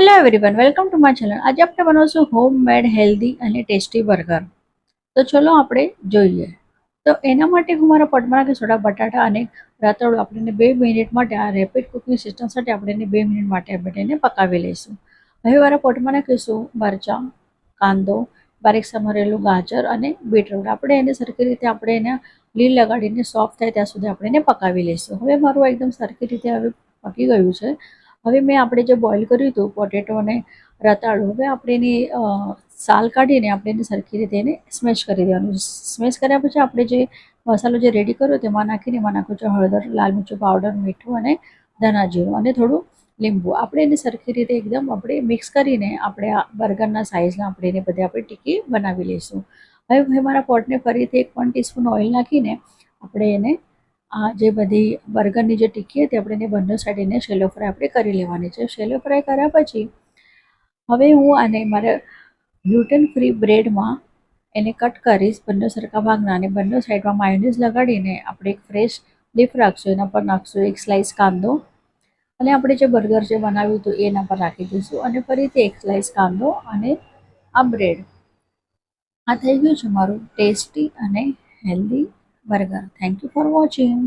Hello everyone, welcome to my channel. આજે આપણે બનાવશું હોમ મેડ હેલ્ધી અને ટેસ્ટી બર્ગર। તો ચલો આપણે જોઈએ। તો એના માટે હું મારા પટમાં નાખી સોડા બટાટા અને રાતોળ આપણે 2 મિનિટ માટે આ રેપિડ કુકિંગ સિસ્ટમ સાથે આપણે 2 મિનિટ માટે આપણે એને પકાવી લઈશું। હવે મારા પટમાં નાખીશું મરચાં, કાંદો, બારીક સમારેલું ગાજર અને બીટરૂટ। આપણે એને સરખી રીતે આપણે એને લીલ લગાડીને સોફ્ટ થાય ત્યાં સુધી આપણે એને પકાવી લઈશું। હવે મારું એકદમ સરખી રીતે હવે પકી ગયું છે। હવે મેં આપણે જે બોઇલ કર્યું હતું પોટેટો અને રતાળું, હવે આપણે એની સાલ કાઢીને આપણે એને સરખી રીતે એને સ્મેશ કરી દેવાનું। સ્મેશ કર્યા પછી આપણે જે મસાલો જે રેડી કર્યો તેમાં નાખીને એમાં નાખું છું હળદર, લાલ મરચું પાવડર, મીઠું અને ધાણા જીરું અને થોડું લીંબુ। આપણે એને સરખી રીતે એકદમ આપણે મિક્સ કરીને આપણે આ બર્ગરના સાઇઝના આપણે એને બધી આપણે ટીકી બનાવી લઈશું। હવે મારા પોટને ફરીથી 1 ટીસ્પૂન ઓઇલ નાખીને આપણે એને આ જે બધી બર્ગરની જે ટીકી હતી આપણે એને બંને સાઈડ એને શેલો ફ્રાય આપણે કરી લેવાની છે। શેલો ફ્રાય કર્યા પછી હવે હું આને મારે ગ્લુટેન ફ્રી બ્રેડમાં એને કટ કરીશ બંને સરખા ભાગના અને બંને સાઈડમાં માયોનીઝ લગાડીને આપણે એક ફ્રેશ ડીપ રાખશું। એના પર નાખશું 1 સ્લાઇસ કાંદો અને આપણે જે બર્ગર જે બનાવ્યું હતું એના પર રાખી દઈશું અને ફરીથી 1 સ્લાઇસ કાંદો અને આ બ્રેડ। આ થઈ ગયું છે મારું ટેસ્ટી અને healthy burger. Thank you for watching.